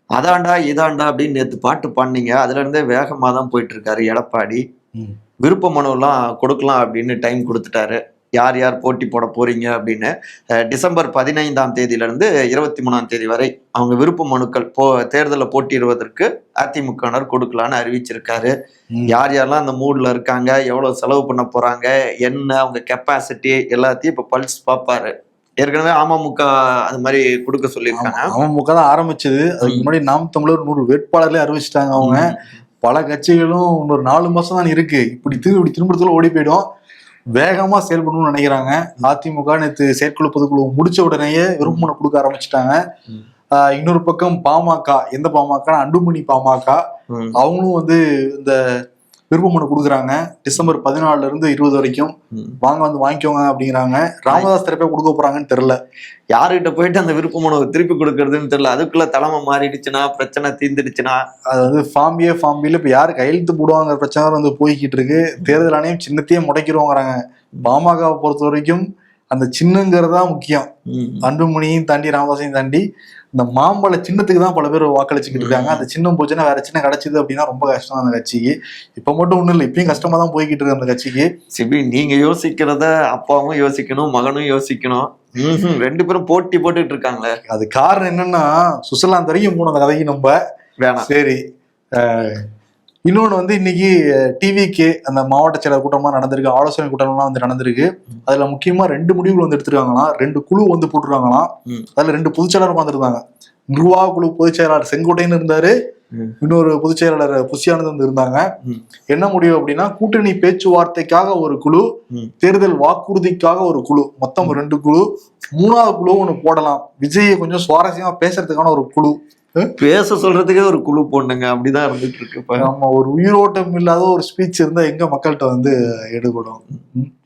அதான்டா இதான்டா அப்படின்னு நேத்து பாட்டு பாடுனீங்க. அதுல இருந்தே வேகமா தான் போயிட்டு இருக்காரு எடப்பாடி. ம். விருப்ப மனுலாம் கொடுக்கலாம் அப்படின்னு டைம் குடுத்துட்டாரு. யார் யார் போட்டி போட போறீங்க அப்படின்னு. டிசம்பர் 15ஆம் தேதியிலிருந்து 23ஆம் தேதி வரை அவங்க விருப்ப மனுக்கள் தேர்தல்ல போட்டியிடுவதற்கு அதிமுகவினர் கொடுக்கலான்னு அறிவிச்சிருக்காரு. ம். யார் யாரெல்லாம் அந்த மூட்ல இருக்காங்க, எவ்வளவு செலவு பண்ண போறாங்க, என்ன அவங்க கெப்பாசிட்டி எல்லாத்தையும் இப்ப பல்ஸ் பார்ப்பாரு. ஏற்கனவே அமமுக அது மாதிரி கொடுக்க சொல்லியிருக்காங்க. அமமுக தான் ஆரம்பிச்சது. அதுக்கு முன்னாடி நாம் தமிழர் 100 வேட்பாளர்களே அறிவிச்சிட்டாங்க அவங்க. பல கட்சிகளும் இன்னொரு 4 மாசம் தான் இருக்கு. இப்படி திரும்பத்துல ஓடி போயிடும். வேகமா செயல்படணும்னு நினைக்கிறாங்க. அதிமுக நேற்று செயற்குழு பொதுக்குழு முடிச்ச உடனேயே விருப்ப மனு கொடுக்க ஆரம்பிச்சுட்டாங்க. இன்னொரு பக்கம் பாமக, எந்த பாமக, அன்புமணி பாமக, அவங்களும் வந்து இந்த விருப்ப மனு கொடுக்குறாங்க. டிசம்பர் 14 இருந்து 20 வரைக்கும் வாங்க வந்து வாங்கிக்கோங்க அப்படிங்கிறாங்க. ராமதாஸ் தரப்பே கொடுக்க போறாங்கன்னு தெரியல. யாருகிட்ட போயிட்டு அந்த விருப்ப மனு திருப்பி கொடுக்கறதுன்னு தெரியல. அதுக்குள்ள தலைமை மாறிடுச்சுன்னா, பிரச்சனை தீர்ந்துடுச்சுன்னா, அது வந்து ஃபார்ம் ஏ ஃபார்ம் பில இப்ப யாரு கையெழுத்து போடுவாங்க பிரச்சனை வந்து போய்கிட்டு இருக்கு. தேர்தல் ஆணையம் சின்னத்தையே முடைக்கிறோங்கிறாங்க. பாமகவை பொறுத்த வரைக்கும் அந்த சின்னங்கிறதா முக்கியம். அன்புமணியும் தாண்டி ராமதாஸையும் தாண்டி இந்த மாம்பழ சின்னத்துக்கு தான் பல பேர் வாக்களிச்சுக்கிட்டு இருக்காங்க. அந்த சின்னம் போச்சுன்னா வேற சின்னம் கிடைச்சது அப்படின்னா ரொம்ப கஷ்டம் அந்த கட்சிக்கு. இப்ப மட்டும் ஒண்ணும் இல்லை, இப்பயும் கஷ்டமா தான் போய்கிட்டு இருக்கு அந்த கட்சிக்கு. சிபி, நீங்க யோசிக்கிறத அப்பாவும் யோசிக்கணும், மகனும் யோசிக்கணும். 2 பேரும் போட்டி போட்டுட்டு இருக்காங்களே. அது காரணம் என்னன்னா, சுவிட்சர்லாந்து வரைக்கும் போன அந்த கதைக்கு நம்ம வேணாம். சரி. இன்னொன்று வந்து இன்னைக்கு டிவிக்கு அந்த மாவட்ட செயலர் கூட்டம்லாம் நடந்திருக்கு, ஆலோசனை கூட்டம்லாம் வந்து நடந்திருக்கு. அதுல முக்கியமா 2 முடிவுகள் வந்து எடுத்துருக்காங்களாம். 2 குழு வந்து போட்டுருக்காங்களாம். அதுல 2 பொதுச்செயலாளர் வந்துருந்தாங்க. நிர்வாக குழு பொதுச் செயலாளர் செங்கோட்டையன் இருந்தாரு, இன்னொரு பொதுச் செயலாளர் புஷியானந்த் வந்து இருந்தாங்க. என்ன முடிவு அப்படின்னா, கூட்டணி பேச்சுவார்த்தைக்காக ஒரு குழு, தேர்தல் வாக்குறுதிக்காக ஒரு குழு, மொத்தம் 2 குழு. 3வது குழு ஒண்ணு போடலாம், விஜயை கொஞ்சம் சுவாரஸ்யமா பேசுறதுக்கான ஒரு குழு. பேச சொல்றதுக்கே ஒரு குழு போடுங்க, அப்படிதான் இருந்துட்டு இருக்கு. நம்ம ஒரு உயிரோட்டம் இல்லாத ஒரு ஸ்பீச் இருந்தா எங்க மக்கள்கிட்ட வந்து எடுபடும்.